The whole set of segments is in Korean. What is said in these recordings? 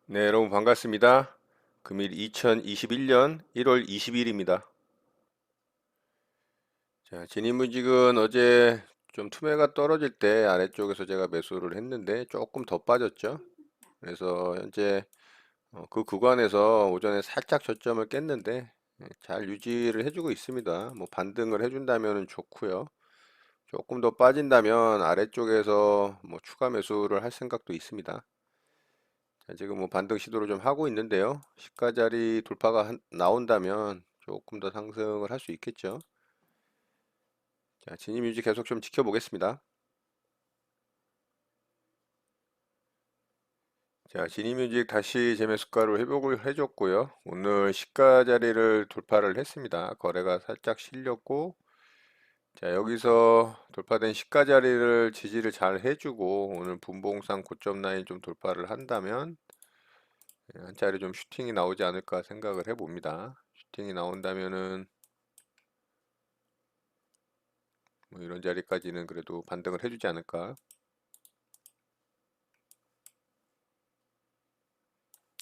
네, 여러분 반갑습니다. 금일 2021년 1월 20일입니다. 자, 진입무직은 어제 좀 투매가 떨어질 때 아래쪽에서 제가 매수를 했는데 조금 더 빠졌죠. 그래서 현재 그 구간에서 오전에 살짝 저점을 깼는데 잘 유지를 해주고 있습니다. 뭐 반등을 해준다면 좋고요. 조금 더 빠진다면 아래쪽에서 뭐 추가 매수를 할 생각도 있습니다. 자, 지금 뭐 반등 시도를 좀 하고 있는데요. 시가 자리 돌파가 나온다면 조금 더 상승을 할 수 있겠죠. 자, 진입 유지 계속 좀 지켜보겠습니다. 자, 진입 유지 다시 재매수가로 회복을 해줬고요. 오늘 시가 자리를 돌파를 했습니다. 거래가 살짝 실렸고, 자, 여기서 돌파된 시가 자리를 지지를 잘 해주고, 오늘 분봉상 고점 라인 좀 돌파를 한다면, 한 차례 좀 슈팅이 나오지 않을까 생각을 해봅니다. 슈팅이 나온다면은, 뭐 이런 자리까지는 그래도 반등을 해주지 않을까.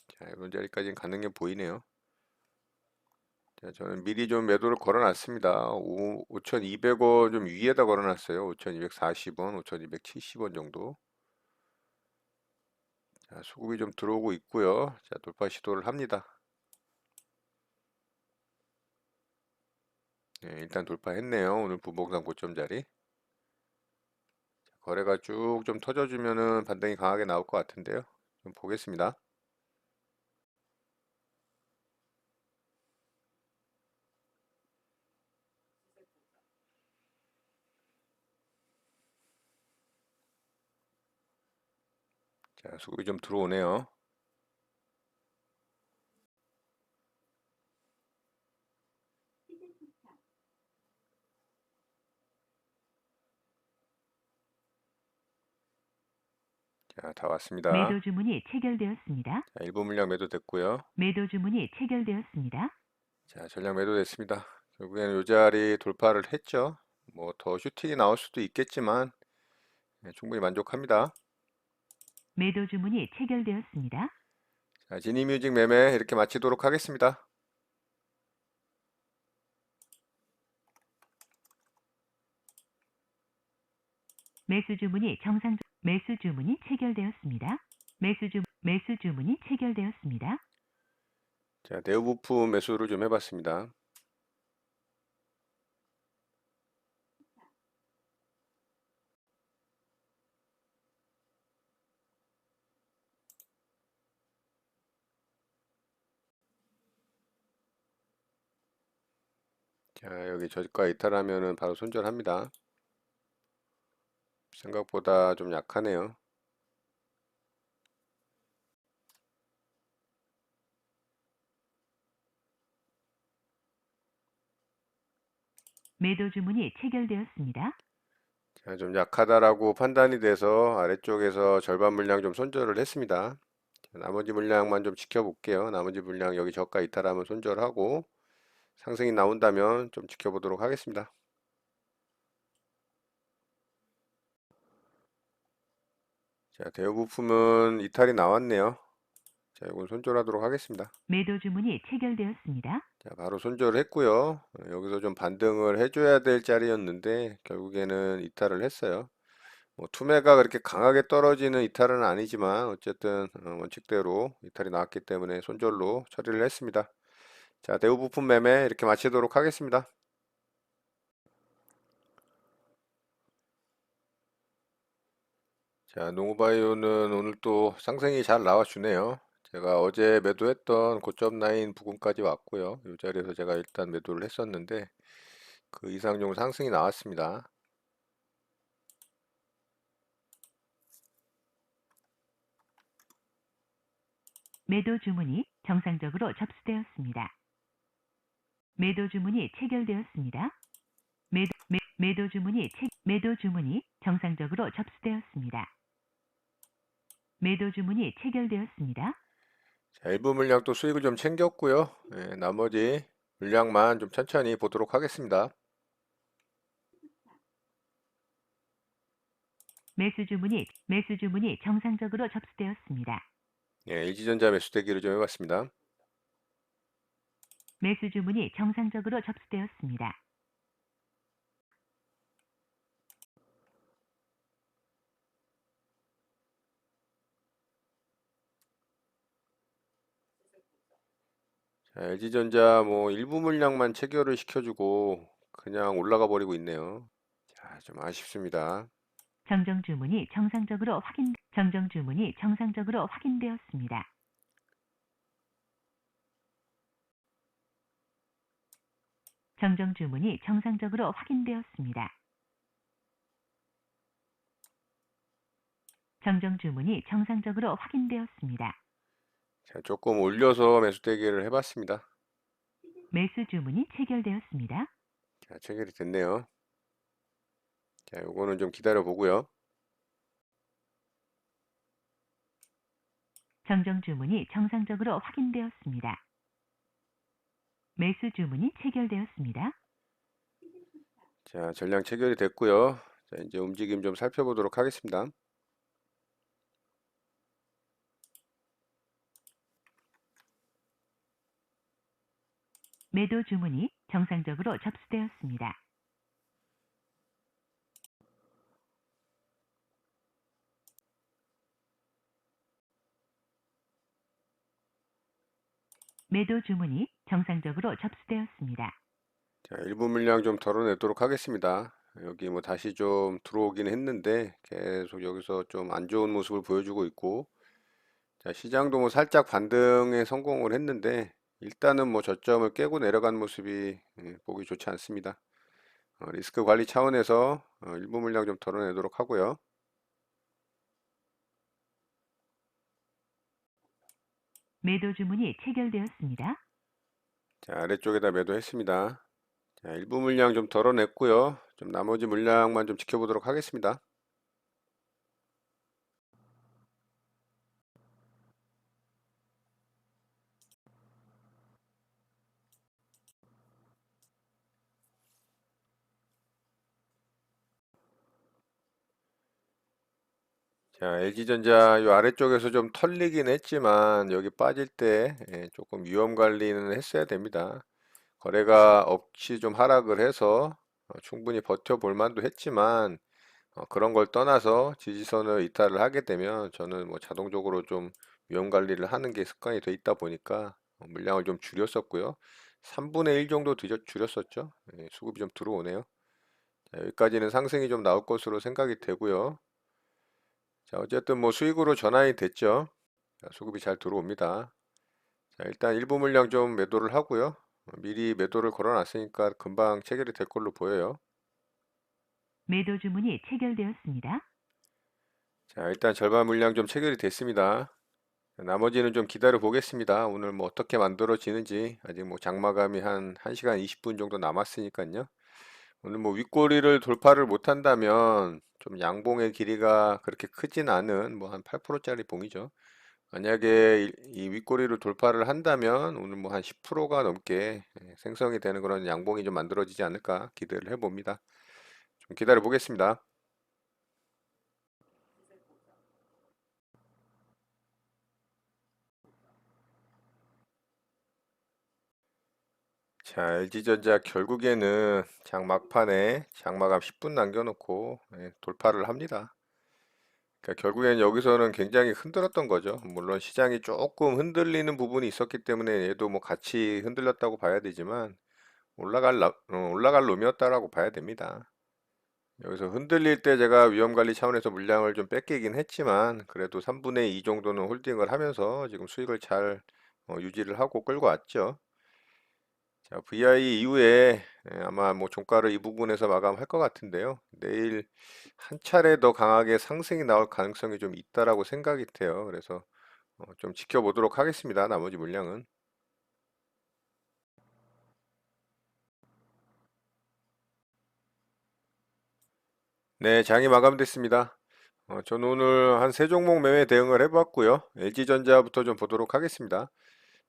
자, 이런 자리까지는 가는 게 보이네요. 자, 저는 미리 좀 매도를 걸어놨습니다. 5,200원 좀 위에다 걸어놨어요. 5,240원, 5,270원 정도. 자, 수급이 좀 들어오고 있고요. 자, 돌파 시도를 합니다. 네, 일단 돌파했네요. 오늘 부봉상 고점 자리. 자, 거래가 쭉 좀 터져주면은 반등이 강하게 나올 것 같은데요. 좀 보겠습니다. 자, 수급이 좀 들어오네요. 자, 다 왔습니다. 매도 주문이 체결되었습니다. 자, 일부 물량 매도됐고요. 매도 주문이 체결되었습니다. 자, 전량 매도됐습니다. 결국에는 이 자리 돌파를 했죠. 뭐 더 슈팅이 나올 수도 있겠지만 충분히 만족합니다. 매도 주문이 체결되었습니다. 자, 지니뮤직 매매 이렇게 마치도록 하겠습니다. 매수 주문이 체결되었습니다. 매수 주문이 체결되었습니다. 자, 내부 부품 매수를 좀 해봤습니다. 자, 여기 저가 이탈하면은 바로 손절합니다. 생각보다 좀 약하네요. 매도 주문이 체결되었습니다. 자, 좀 약하다라고 판단이 돼서 아래쪽에서 절반 물량 좀 손절을 했습니다. 자, 나머지 물량만 좀 지켜볼게요. 나머지 물량 여기 저가 이탈하면 손절하고 상승이 나온다면 좀 지켜보도록 하겠습니다. 자, 대우 부품은 이탈이 나왔네요. 자, 이건 손절하도록 하겠습니다. 매도 주문이 체결되었습니다. 자, 바로 손절을 했고요. 여기서 좀 반등을 해줘야 될 자리였는데 결국에는 이탈을 했어요. 뭐 투매가 그렇게 강하게 떨어지는 이탈은 아니지만 어쨌든 원칙대로 이탈이 나왔기 때문에 손절로 처리를 했습니다. 자, 대우 부품 매매 이렇게 마치도록 하겠습니다. 자, 농우바이오는 오늘 또 상승이 잘 나와주네요. 제가 어제 매도했던 고점 라인 부근까지 왔고요. 이 자리에서 제가 일단 매도를 했었는데 그 이상 좀 상승이 나왔습니다. 매도 주문이 정상적으로 접수되었습니다. 매도 주문이 체결되었습니다. 매도 주문이 정상적으로 접수되었습니다. 매도 주문이 체결되었습니다. 자, 일부 물량 또 수익을 좀 챙겼고요. 나머지 물량만 좀 천천히 보도록 하겠습니다. 매수 주문이 정상적으로 접수되었습니다. 예, LG전자 매수대기를 좀 해봤습니다. 매수 주문이 정상적으로 접수되었습니다. 자, LG전자 뭐 일부 물량만 체결을 시켜주고 그냥 올라가 버리고 있네요. 자, 좀 아쉽습니다. 정정 주문이 정상적으로 확인되었습니다. 정정 주문이 정상적으로 확인되었습니다. 정정 주문이 정상적으로 확인되었습니다. 자, 조금 올려서 매수대기를 해봤습니다. 매수 주문이 체결되었습니다. 자, 체결이 됐네요. 자, 요거는 좀 기다려 보고요. 정정 주문이 정상적으로 확인되었습니다. 매수 주문이 체결되었습니다. 자, 전량 체결이 됐고요. 자, 이제 움직임 좀 살펴보도록 하겠습니다. 매도 주문이 정상적으로 접수되었습니다. 매도 주문이 정상적으로 접수되었습니다. 자, 일부 물량 좀 덜어내도록 하겠습니다. 여기 뭐 다시 좀 들어오긴 했는데 계속 여기서 좀 안 좋은 모습을 보여주고 있고, 자, 시장도 뭐 살짝 반등에 성공을 했는데 일단은 뭐 저점을 깨고 내려간 모습이 보기 좋지 않습니다. 리스크 관리 차원에서 일부 물량 좀 덜어내도록 하고요. 매도 주문이 체결되었습니다. 자, 아래쪽에다 매도했습니다. 자, 일부 물량 좀 덜어냈고요. 좀 나머지 물량만 좀 지켜보도록 하겠습니다. 자, LG전자 이 아래쪽에서 좀 털리긴 했지만 여기 빠질 때 조금 위험 관리는 했어야 됩니다. 거래가 억시 좀 하락을 해서 충분히 버텨볼 만도 했지만 그런 걸 떠나서 지지선을 이탈을 하게 되면 저는 뭐 자동적으로 좀 위험 관리를 하는 게 습관이 돼 있다 보니까 물량을 좀 줄였었고요. 3분의 1 정도 줄였었죠. 수급이 좀 들어오네요. 자, 여기까지는 상승이 좀 나올 것으로 생각이 되고요. 자, 어쨌든 뭐 수익으로 전환이 됐죠. 자, 수급이 잘 들어옵니다. 자, 일단 일부 물량 좀 매도를 하고요. 미리 매도를 걸어놨으니까 금방 체결이 될 걸로 보여요. 매도 주문이 체결되었습니다. 자, 일단 절반 물량 좀 체결이 됐습니다. 나머지는 좀 기다려 보겠습니다. 오늘 뭐 어떻게 만들어지는지 아직 뭐 장마감이 한 1시간 20분 정도 남았으니까요. 오늘 뭐 윗꼬리를 돌파를 못한다면 좀 양봉의 길이가 그렇게 크진 않은 뭐 한 8%짜리 봉이죠. 만약에 이 윗꼬리를 돌파를 한다면 오늘 뭐 한 10%가 넘게 생성이 되는 그런 양봉이 좀 만들어지지 않을까 기대를 해봅니다. 좀 기다려 보겠습니다. 자, LG전자 결국에는 장 막판에 장마감 10분 남겨놓고 돌파를 합니다. 그러니까 결국엔 여기서는 굉장히 흔들었던 거죠. 물론 시장이 조금 흔들리는 부분이 있었기 때문에 얘도 뭐 같이 흔들렸다고 봐야 되지만 올라갈 놈이었다라고 봐야 됩니다. 여기서 흔들릴 때 제가 위험관리 차원에서 물량을 좀 뺏기긴 했지만 그래도 3분의 2 정도는 홀딩을 하면서 지금 수익을 잘 유지를 하고 끌고 왔죠. 자, VI 이후에 아마 뭐 종가를 이 부분에서 마감할 것 같은데요. 내일 한 차례 더 강하게 상승이 나올 가능성이 좀 있다라고 생각이 돼요. 그래서 좀 지켜보도록 하겠습니다. 나머지 물량은. 네, 장이 마감됐습니다. 저는 오늘 한 세 종목 매매 대응을 해봤고요. LG전자부터 좀 보도록 하겠습니다.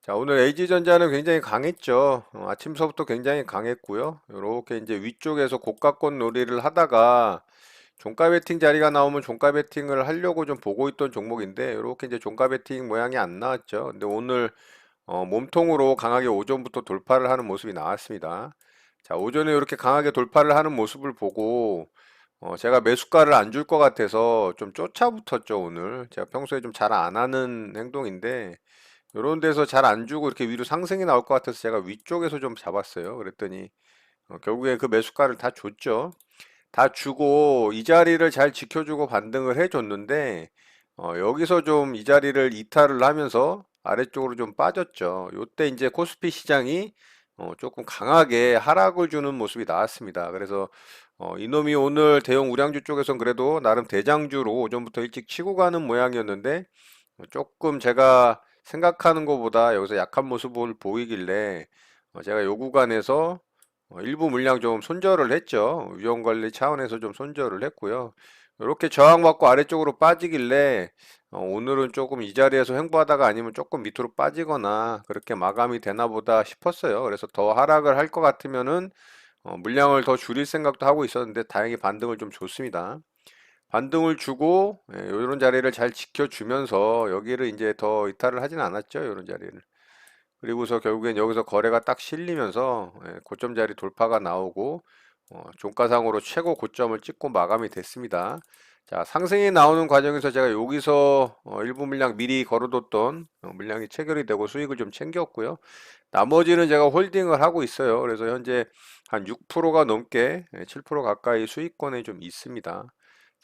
자, 오늘 LG전자는 굉장히 강했죠. 아침서부터 굉장히 강했고요. 이렇게 이제 위쪽에서 고가권 놀이를 하다가 종가 베팅 자리가 나오면 종가 베팅을 하려고 좀 보고 있던 종목인데 이렇게 이제 종가 베팅 모양이 안 나왔죠. 근데 오늘 몸통으로 강하게 오전부터 돌파를 하는 모습이 나왔습니다. 자, 오전에 이렇게 강하게 돌파를 하는 모습을 보고 제가 매수가를 안 줄 것 같아서 좀 쫓아붙었죠, 오늘. 제가 평소에 좀 잘 안 하는 행동인데 이런 데서 잘 안 주고 이렇게 위로 상승이 나올 것 같아서 제가 위쪽에서 좀 잡았어요. 그랬더니 결국에 그 매수가를 다 줬죠. 다 주고 이 자리를 잘 지켜주고 반등을 해줬는데 여기서 좀 이 자리를 이탈을 하면서 아래쪽으로 좀 빠졌죠. 요때 이제 코스피 시장이 조금 강하게 하락을 주는 모습이 나왔습니다. 그래서 이놈이 오늘 대형 우량주 쪽에선 그래도 나름 대장주로 오전부터 일찍 치고 가는 모양이었는데 조금 제가 생각하는 것보다 여기서 약한 모습을 보이길래 제가 요 구간에서 일부 물량 좀 손절을 했죠. 위험관리 차원에서 좀 손절을 했고요. 이렇게 저항받고 아래쪽으로 빠지길래 오늘은 조금 이 자리에서 횡보하다가 아니면 조금 밑으로 빠지거나 그렇게 마감이 되나 보다 싶었어요. 그래서 더 하락을 할 것 같으면은 물량을 더 줄일 생각도 하고 있었는데 다행히 반등을 좀 줬습니다. 반등을 주고 이런 자리를 잘 지켜주면서 여기를 이제 더 이탈을 하진 않았죠. 이런 자리를. 그리고서 결국엔 여기서 거래가 딱 실리면서 고점 자리 돌파가 나오고 종가상으로 최고 고점을 찍고 마감이 됐습니다. 자, 상승이 나오는 과정에서 제가 여기서 일부 물량 미리 걸어뒀던 물량이 체결이 되고 수익을 좀 챙겼고요. 나머지는 제가 홀딩을 하고 있어요. 그래서 현재 한 6%가 넘게 7% 가까이 수익권에 좀 있습니다.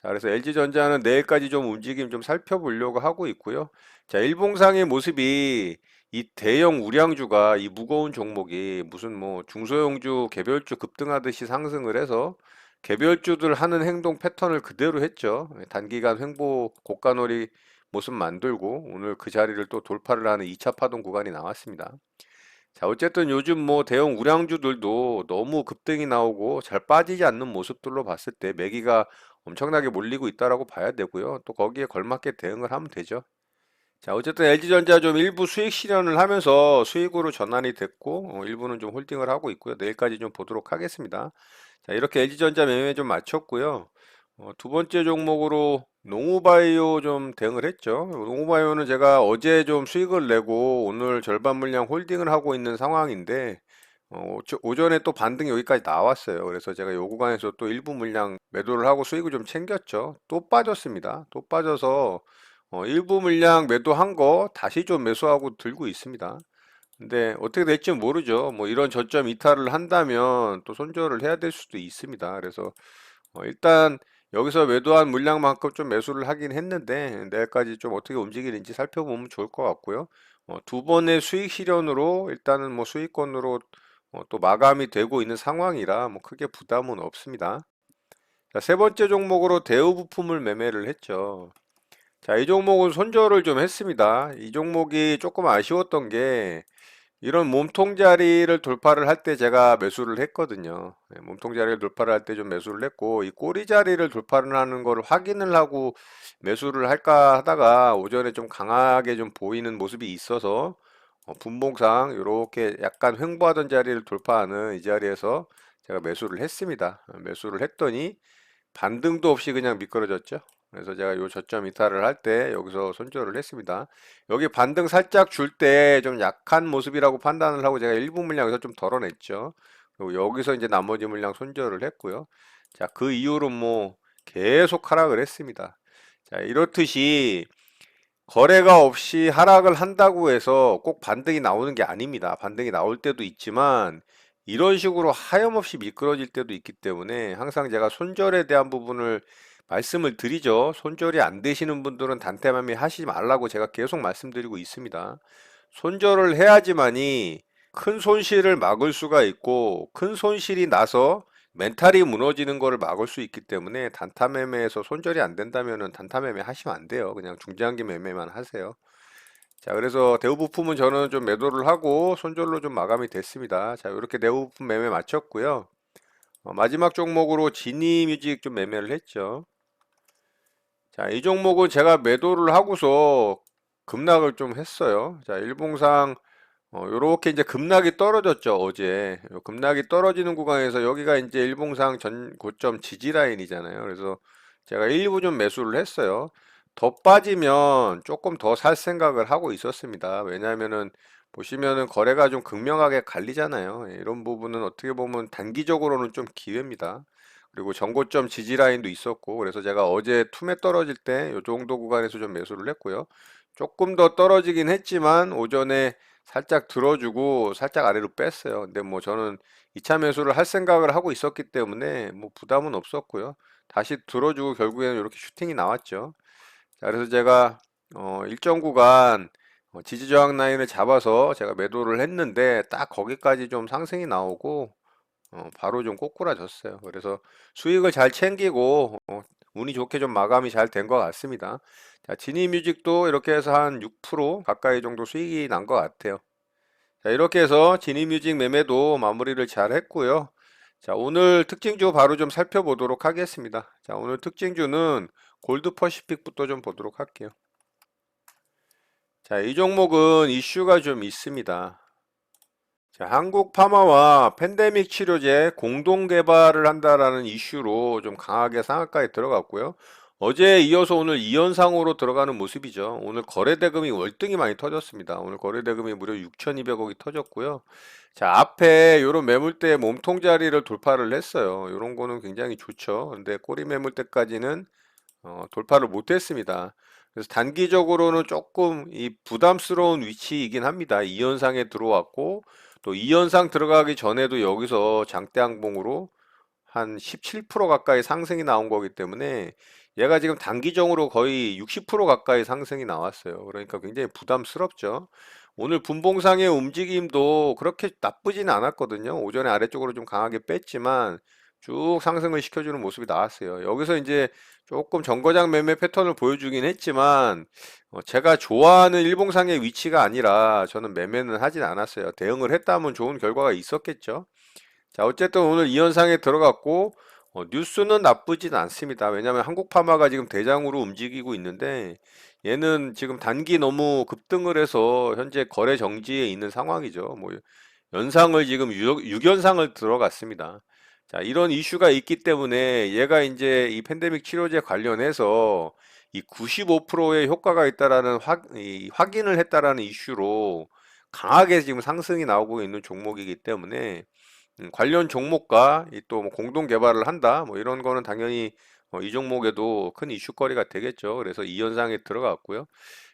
자, 그래서 LG전자는 내일까지 좀 움직임 좀 살펴보려고 하고 있고요. 자, 일봉상의 모습이 이 대형 우량주가 이 무거운 종목이 무슨 뭐 중소형주, 개별주 급등하듯이 상승을 해서 개별주들 하는 행동 패턴을 그대로 했죠. 단기간 횡보 고가놀이 모습 만들고 오늘 그 자리를 또 돌파를 하는 2차 파동 구간이 나왔습니다. 자, 어쨌든 요즘 뭐 대형 우량주들도 너무 급등이 나오고 잘 빠지지 않는 모습들로 봤을 때 매기가 엄청나게 몰리고 있다라고 봐야 되고요. 또 거기에 걸맞게 대응을 하면 되죠. 자, 어쨌든 LG전자 좀 일부 수익 실현을 하면서 수익으로 전환이 됐고, 일부는 좀 홀딩을 하고 있고요. 내일까지 좀 보도록 하겠습니다. 자, 이렇게 LG전자 매매 좀 마쳤고요. 두 번째 종목으로 농우바이오 좀 대응을 했죠. 농우바이오는 제가 어제 좀 수익을 내고 오늘 절반 물량 홀딩을 하고 있는 상황인데, 오전에 또 반등이 여기까지 나왔어요. 그래서 제가 요 구간에서 또 일부 물량 매도를 하고 수익을 좀 챙겼죠. 또 빠졌습니다. 또 빠져서 일부 물량 매도한 거 다시 좀 매수하고 들고 있습니다. 근데 어떻게 될지 모르죠. 뭐 이런 저점 이탈을 한다면 또 손절을 해야 될 수도 있습니다. 그래서 일단 여기서 매도한 물량만큼 좀 매수를 하긴 했는데 내일까지 좀 어떻게 움직이는지 살펴보면 좋을 것 같고요. 두 번의 수익 실현으로 일단은 뭐 수익권으로 또 마감이 되고 있는 상황이라 뭐 크게 부담은 없습니다. 자, 세 번째 종목으로 대우 부품을 매매를 했죠. 자, 이 종목은 손절을 좀 했습니다. 이 종목이 조금 아쉬웠던 게 이런 몸통 자리를 돌파를 할 때 제가 매수를 했거든요. 몸통 자리를 돌파를 할 때 좀 매수를 했고 이 꼬리 자리를 돌파를 하는 거를 확인을 하고 매수를 할까 하다가 오전에 좀 강하게 좀 보이는 모습이 있어서 분봉상 이렇게 약간 횡보하던 자리를 돌파하는 이 자리에서 제가 매수를 했습니다. 매수를 했더니 반등도 없이 그냥 미끄러졌죠. 그래서 제가 요 저점 이탈을 할 때 여기서 손절을 했습니다. 여기 반등 살짝 줄 때 좀 약한 모습이라고 판단을 하고 제가 일부 물량에서 좀 덜어냈죠. 그리고 여기서 이제 나머지 물량 손절을 했고요. 자, 그 이후로 뭐 계속 하락을 했습니다. 자, 이렇듯이 거래가 없이 하락을 한다고 해서 꼭 반등이 나오는 게 아닙니다. 반등이 나올 때도 있지만 이런 식으로 하염없이 미끄러질 때도 있기 때문에 항상 제가 손절에 대한 부분을 말씀을 드리죠. 손절이 안 되시는 분들은 단타 매매 하시지 말라고 제가 계속 말씀드리고 있습니다. 손절을 해야지만이 큰 손실을 막을 수가 있고 큰 손실이 나서 멘탈이 무너지는 것을 막을 수 있기 때문에 단타 매매에서 손절이 안 된다면은 단타 매매 하시면 안 돼요. 그냥 중장기 매매만 하세요. 자, 그래서 대우부품은 저는 좀 매도를 하고 손절로 좀 마감이 됐습니다. 자, 이렇게 대우부품 매매 마쳤고요. 마지막 종목으로 지니뮤직 좀 매매를 했죠. 자, 이 종목은 제가 매도를 하고서 급락을 좀 했어요. 자, 일봉상 요렇게 이제 급락이 떨어졌죠, 어제. 급락이 떨어지는 구간에서 여기가 이제 일봉상 전 고점 지지 라인이잖아요. 그래서 제가 일부 좀 매수를 했어요. 더 빠지면 조금 더 살 생각을 하고 있었습니다. 왜냐하면은 보시면은 거래가 좀 극명하게 갈리잖아요. 예, 이런 부분은 어떻게 보면 단기적으로는 좀 기회입니다. 그리고 전고점 지지 라인도 있었고, 그래서 제가 어제 투매 떨어질 때 이 정도 구간에서 좀 매수를 했고요. 조금 더 떨어지긴 했지만 오전에 살짝 들어주고 살짝 아래로 뺐어요. 근데 뭐 저는 2차 매수를 할 생각을 하고 있었기 때문에 뭐 부담은 없었고요. 다시 들어주고 결국에는 이렇게 슈팅이 나왔죠. 자, 그래서 제가 일정 구간 지지 저항 라인을 잡아서 제가 매도를 했는데 딱 거기까지 좀 상승이 나오고 바로 좀 꼬꾸라졌어요. 그래서 수익을 잘 챙기고 운이 좋게 좀 마감이 잘 된 것 같습니다. 자, 지니뮤직도 이렇게 해서 한 6% 가까이 정도 수익이 난 것 같아요. 자, 이렇게 해서 지니뮤직 매매도 마무리를 잘 했고요. 자, 오늘 특징주 바로 좀 살펴보도록 하겠습니다. 자, 오늘 특징주는 골드 퍼시픽부터 좀 보도록 할게요. 자, 이 종목은 이슈가 좀 있습니다. 자, 한국 파마와 팬데믹 치료제 공동 개발을 한다라는 이슈로 좀 강하게 상한가에 들어갔고요. 어제에 이어서 오늘 2연상으로 들어가는 모습이죠. 오늘 거래대금이 월등히 많이 터졌습니다. 오늘 거래대금이 무려 6,200억이 터졌고요. 자, 앞에 이런 매물대 몸통 자리를 돌파를 했어요. 이런 거는 굉장히 좋죠. 근데 꼬리 매물대까지는 돌파를 못했습니다. 그래서 단기적으로는 조금 이 부담스러운 위치이긴 합니다. 2연상에 들어왔고 또 2연상 들어가기 전에도 여기서 장대 항봉으로 한 17% 가까이 상승이 나온 거기 때문에 얘가 지금 단기적으로 거의 60% 가까이 상승이 나왔어요. 그러니까 굉장히 부담스럽죠. 오늘 분봉상의 움직임도 그렇게 나쁘지는 않았거든요. 오전에 아래쪽으로 좀 강하게 뺐지만 쭉 상승을 시켜주는 모습이 나왔어요. 여기서 이제 조금 정거장 매매 패턴을 보여주긴 했지만 제가 좋아하는 일봉상의 위치가 아니라 저는 매매는 하진 않았어요. 대응을 했다면 좋은 결과가 있었겠죠. 자, 어쨌든 오늘 이 현상에 들어갔고 뉴스는 나쁘진 않습니다. 왜냐하면 한국파마가 지금 대장으로 움직이고 있는데 얘는 지금 단기 너무 급등을 해서 현재 거래 정지에 있는 상황이죠. 뭐 연상을 지금 6연상을 들어갔습니다. 자, 이런 이슈가 있기 때문에 얘가 이제 이 팬데믹 치료제 관련해서 이 95%의 효과가 있다라는 확인을 했다라는 이슈로 강하게 지금 상승이 나오고 있는 종목이기 때문에 관련 종목과 또뭐 공동 개발을 한다 뭐 이런 거는 당연히 이 종목에도 큰 이슈거리가 되겠죠. 그래서 이 현상에 들어갔고요.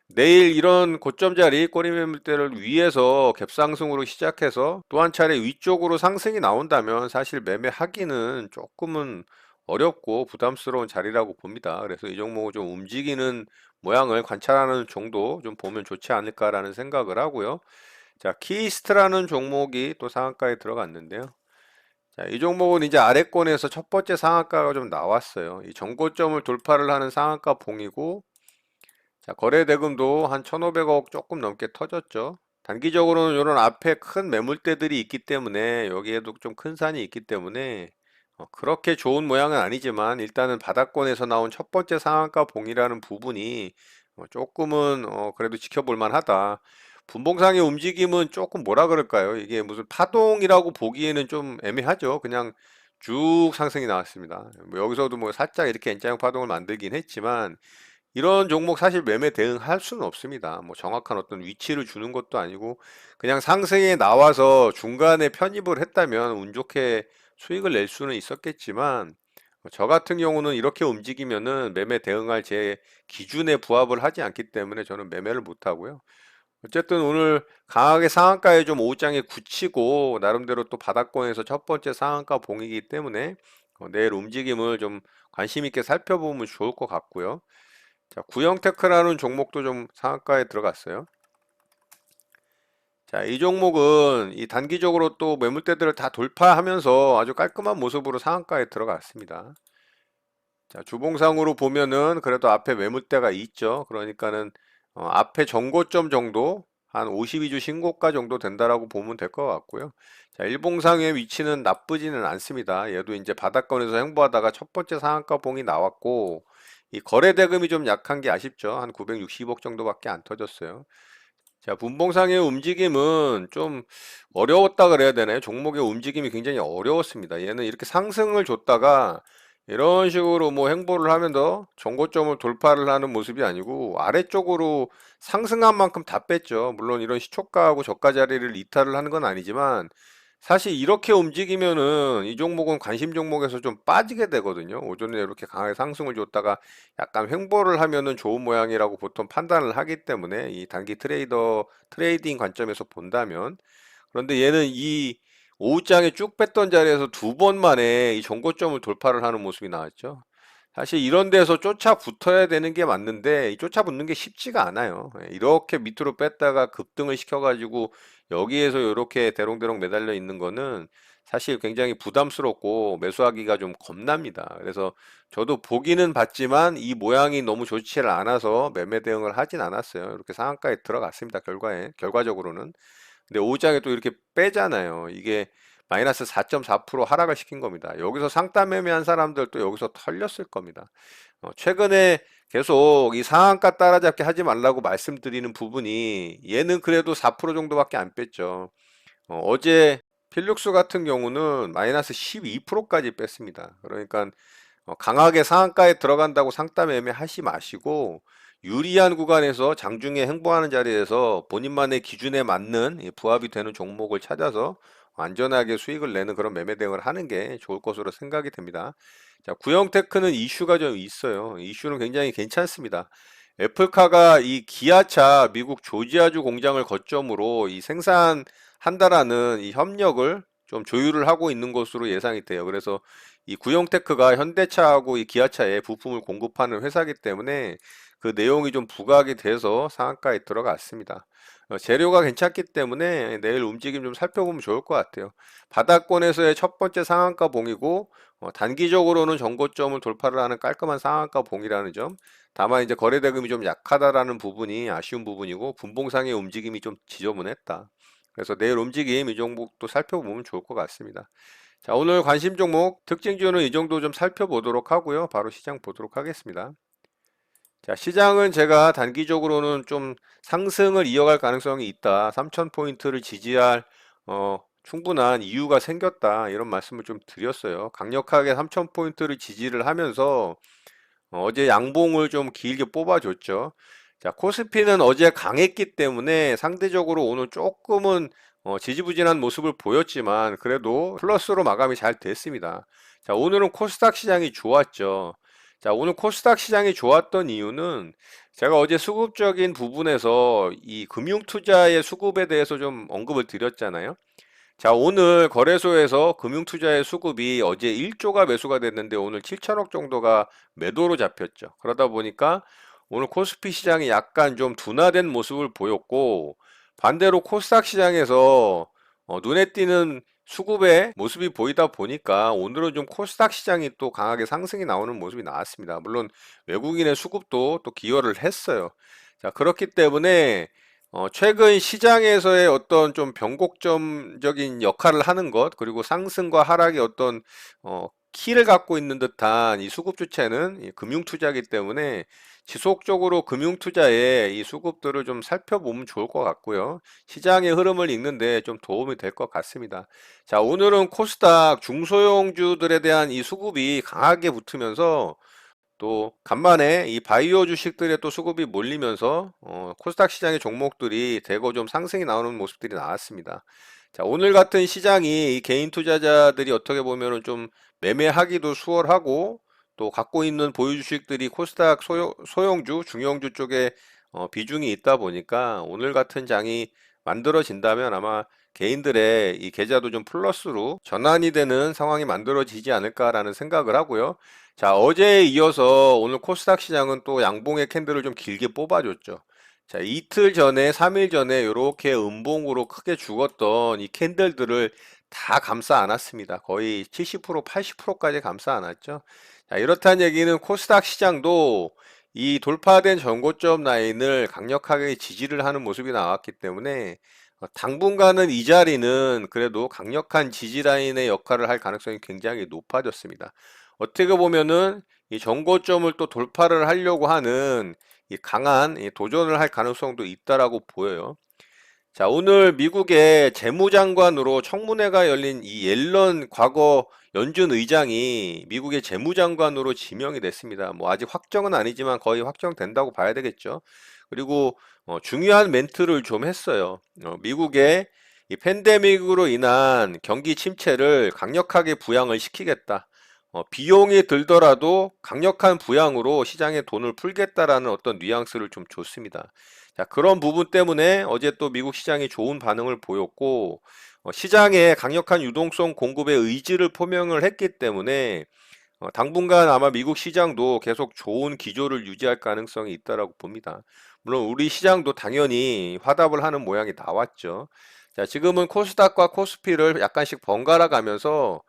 내일 이런 고점 자리 꼬리 매물대를 위에서 갭상승으로 시작해서 또 한 차례 위쪽으로 상승이 나온다면 사실 매매하기는 조금은 어렵고 부담스러운 자리라고 봅니다. 그래서 이 종목을 좀 움직이는 모양을 관찰하는 정도 좀 보면 좋지 않을까라는 생각을 하고요. 자, 키스트라는 종목이 또 상한가에 들어갔는데요. 자, 이 종목은 이제 아래권에서 첫 번째 상한가가 좀 나왔어요. 이 전고점을 돌파를 하는 상한가 봉이고, 자, 거래 대금도 한 1,500억 조금 넘게 터졌죠. 단기적으로는 이런 앞에 큰 매물대들이 있기 때문에 여기에도 좀 큰 산이 있기 때문에 그렇게 좋은 모양은 아니지만 일단은 바닥권에서 나온 첫 번째 상한가 봉이라는 부분이 조금은 그래도 지켜볼 만하다. 분봉상의 움직임은 조금 뭐라 그럴까요? 이게 무슨 파동이라고 보기에는 좀 애매하죠. 그냥 쭉 상승이 나왔습니다. 뭐 여기서도 뭐 살짝 이렇게 N자형 파동을 만들긴 했지만 이런 종목 사실 매매 대응할 수는 없습니다. 뭐 정확한 어떤 위치를 주는 것도 아니고 그냥 상승에 나와서 중간에 편입을 했다면 운 좋게 수익을 낼 수는 있었겠지만 저 같은 경우는 이렇게 움직이면은 매매 대응할 제 기준에 부합을 하지 않기 때문에 저는 매매를 못 하고요. 어쨌든 오늘 강하게 상한가에 좀 오장에 굳히고 나름대로 또 바닥권에서 첫 번째 상한가 봉이기 때문에 내일 움직임을 좀 관심 있게 살펴보면 좋을 것 같고요. 자, 구형테크라는 종목도 좀 상한가에 들어갔어요. 자, 이 종목은 이 단기적으로 또 매물대들을 다 돌파하면서 아주 깔끔한 모습으로 상한가에 들어갔습니다. 자, 주봉상으로 보면은 그래도 앞에 매물대가 있죠. 그러니까는 앞에 전고점 정도 한 52주 신고가 정도 된다라고 보면 될 것 같고요. 자, 일봉상의 위치는 나쁘지는 않습니다. 얘도 이제 바닥권에서 횡보하다가 첫 번째 상한가 봉이 나왔고 이 거래 대금이 좀 약한 게 아쉽죠. 한 960억 정도밖에 안 터졌어요. 자, 분봉상의 움직임은 좀 어려웠다 그래야 되나요? 종목의 움직임이 굉장히 어려웠습니다. 얘는 이렇게 상승을 줬다가 이런 식으로 뭐 행보를 하면서 정고점을 돌파를 하는 모습이 아니고 아래쪽으로 상승한 만큼 다 뺐죠. 물론 이런 시초가하고 저가 자리를 이탈을 하는 건 아니지만 사실 이렇게 움직이면은 이 종목은 관심 종목에서 좀 빠지게 되거든요. 오전에 이렇게 강하게 상승을 줬다가 약간 횡보를 하면은 좋은 모양이라고 보통 판단을 하기 때문에 이 단기 트레이딩 관점에서 본다면 그런데 얘는 이 오후장에 쭉 뺐던 자리에서 두 번 만에 이 정고점을 돌파를 하는 모습이 나왔죠. 사실 이런 데서 쫓아 붙어야 되는 게 맞는데 이 쫓아 붙는 게 쉽지가 않아요. 예, 이렇게 밑으로 뺐다가 급등을 시켜가지고 여기에서 이렇게 대롱대롱 매달려 있는 거는 사실 굉장히 부담스럽고 매수하기가 좀 겁납니다. 그래서 저도 보기는 봤지만 이 모양이 너무 좋지를 않아서 매매 대응을 하진 않았어요. 이렇게 상한가에 들어갔습니다. 결과적으로는. 근데 오후장에 또 이렇게 빼잖아요. 이게 마이너스 4.4% 하락을 시킨 겁니다. 여기서 상따 매매한 사람들 또 여기서 털렸을 겁니다. 최근에 계속 이 상한가 따라잡기 하지 말라고 말씀드리는 부분이 얘는 그래도 4% 정도밖에 안 뺐죠. 어제 필룩스 같은 경우는 마이너스 12%까지 뺐습니다. 그러니까 강하게 상한가에 들어간다고 상따 매매 하지 마시고 유리한 구간에서 장중에 행보하는 자리에서 본인만의 기준에 맞는 부합이 되는 종목을 찾아서 안전하게 수익을 내는 그런 매매 대응을 하는 게 좋을 것으로 생각이 됩니다. 자, 구형테크는 이슈가 좀 있어요. 이슈는 굉장히 괜찮습니다. 애플카가 이 기아차 미국 조지아주 공장을 거점으로 이 생산한다라는 이 협력을 좀 조율을 하고 있는 것으로 예상이 돼요. 그래서 이 구형테크가 현대차하고 이 기아차에 부품을 공급하는 회사이기 때문에 그 내용이 좀 부각이 돼서 상한가에 들어갔습니다. 재료가 괜찮기 때문에 내일 움직임 좀 살펴보면 좋을 것 같아요. 바닥권에서의 첫 번째 상한가 봉이고 단기적으로는 정고점을 돌파를 하는 깔끔한 상한가 봉이라는 점. 다만 이제 거래 대금이 좀 약하다라는 부분이 아쉬운 부분이고 분봉상의 움직임이 좀 지저분했다. 그래서 내일 움직임 이 종목도 살펴보면 좋을 것 같습니다. 자, 오늘 관심 종목 특징 지수는 이 정도 좀 살펴보도록 하고요. 바로 시장 보도록 하겠습니다. 자, 시장은 제가 단기적으로는 좀 상승을 이어갈 가능성이 있다. 3,000포인트를 지지할 충분한 이유가 생겼다. 이런 말씀을 좀 드렸어요. 강력하게 3,000포인트를 지지를 하면서 어제 양봉을 좀 길게 뽑아줬죠. 자, 코스피는 어제 강했기 때문에 상대적으로 오늘 조금은 지지부진한 모습을 보였지만 그래도 플러스로 마감이 잘 됐습니다. 자, 오늘은 코스닥 시장이 좋았죠. 자, 오늘 코스닥 시장이 좋았던 이유는 제가 어제 수급적인 부분에서 이 금융투자의 수급에 대해서 좀 언급을 드렸잖아요. 자, 오늘 거래소에서 금융투자의 수급이 어제 1조가 매수가 됐는데 오늘 7천억 정도가 매도로 잡혔죠. 그러다 보니까 오늘 코스피 시장이 약간 좀 둔화된 모습을 보였고 반대로 코스닥 시장에서 눈에 띄는 수급의 모습이 보이다 보니까 오늘은 좀 코스닥 시장이 또 강하게 상승이 나오는 모습이 나왔습니다. 물론 외국인의 수급도 또 기여를 했어요. 자, 그렇기 때문에 최근 시장에서의 어떤 좀 변곡점적인 역할을 하는 것, 그리고 상승과 하락의 어떤 키를 갖고 있는 듯한 이 수급 주체는 이 금융투자이기 때문에 지속적으로 금융투자의 이 수급들을 좀 살펴보면 좋을 것 같고요. 시장의 흐름을 읽는데 좀 도움이 될 것 같습니다. 자, 오늘은 코스닥 중소형주들에 대한 이 수급이 강하게 붙으면서 또 간만에 이 바이오 주식들의 또 수급이 몰리면서 코스닥 시장의 종목들이 대거 좀 상승이 나오는 모습들이 나왔습니다. 자, 오늘 같은 시장이 이 개인 투자자들이 어떻게 보면은 좀 매매하기도 수월하고 또 갖고 있는 보유 주식들이 코스닥 소형주, 중형주 쪽에 비중이 있다 보니까 오늘 같은 장이 만들어진다면 아마 개인들의 이 계좌도 좀 플러스로 전환이 되는 상황이 만들어지지 않을까라는 생각을 하고요. 자, 어제에 이어서 오늘 코스닥 시장은 또 양봉의 캔들을 좀 길게 뽑아줬죠. 자, 이틀 전에, 3일 전에 이렇게 음봉으로 크게 죽었던 이 캔들들을 다 감싸 안았습니다. 거의 70%, 80%까지 감싸 안았죠. 자, 이렇다는 얘기는 코스닥 시장도 이 돌파된 전고점 라인을 강력하게 지지를 하는 모습이 나왔기 때문에 당분간은 이 자리는 그래도 강력한 지지 라인의 역할을 할 가능성이 굉장히 높아졌습니다. 어떻게 보면은 이 전고점을 또 돌파를 하려고 하는 이 강한 이 도전을 할 가능성도 있다라고 보여요. 자, 오늘 미국의 재무장관으로 청문회가 열린 이 옐런 과거 연준 의장이 미국의 재무장관으로 지명이 됐습니다. 뭐 아직 확정은 아니지만 거의 확정된다고 봐야 되겠죠. 그리고 중요한 멘트를 좀 했어요. 미국의 이 팬데믹으로 인한 경기 침체를 강력하게 부양을 시키겠다. 비용이 들더라도 강력한 부양으로 시장에 돈을 풀겠다라는 어떤 뉘앙스를 좀 줬습니다. 자, 그런 부분 때문에 어제 또 미국 시장이 좋은 반응을 보였고, 시장에 강력한 유동성 공급의 의지를 표명을 했기 때문에 당분간 아마 미국 시장도 계속 좋은 기조를 유지할 가능성이 있다라고 봅니다. 물론 우리 시장도 당연히 화답을 하는 모양이 나왔죠. 자, 지금은 코스닥과 코스피를 약간씩 번갈아 가면서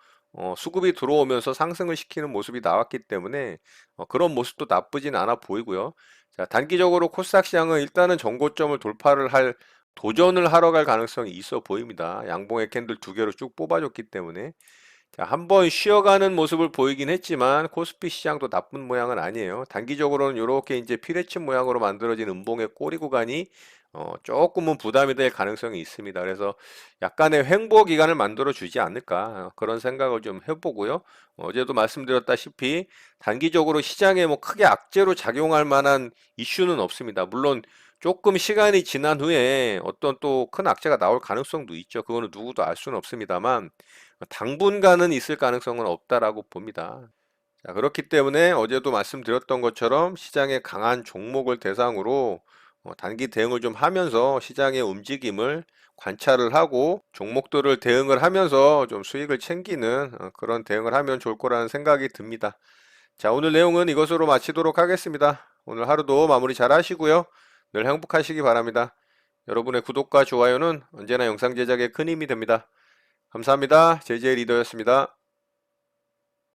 수급이 들어오면서 상승을 시키는 모습이 나왔기 때문에 그런 모습도 나쁘진 않아 보이고요. 자, 단기적으로 코스닥 시장은 일단은 전고점을 돌파를 할 도전을 하러 갈 가능성이 있어 보입니다. 양봉의 캔들 두 개로 쭉 뽑아줬기 때문에. 자, 한번 쉬어가는 모습을 보이긴 했지만 코스피 시장도 나쁜 모양은 아니에요. 단기적으로는 이렇게 이제 피레침 모양으로 만들어진 음봉의 꼬리 구간이 조금은 부담이 될 가능성이 있습니다. 그래서 약간의 횡보 기간을 만들어 주지 않을까 그런 생각을 좀 해보고요. 어제도 말씀드렸다시피 단기적으로 시장에 뭐 크게 악재로 작용할 만한 이슈는 없습니다. 물론 조금 시간이 지난 후에 어떤 또 큰 악재가 나올 가능성도 있죠. 그거는 누구도 알 수는 없습니다만 당분간은 있을 가능성은 없다라고 봅니다. 자, 그렇기 때문에 어제도 말씀드렸던 것처럼 시장의 강한 종목을 대상으로 단기 대응을 좀 하면서 시장의 움직임을 관찰을 하고 종목들을 대응을 하면서 좀 수익을 챙기는 그런 대응을 하면 좋을 거라는 생각이 듭니다. 자, 오늘 내용은 이것으로 마치도록 하겠습니다. 오늘 하루도 마무리 잘 하시고요. 늘 행복하시기 바랍니다. 여러분의 구독과 좋아요는 언제나 영상 제작에 큰 힘이 됩니다. 감사합니다. JJ 리더였습니다.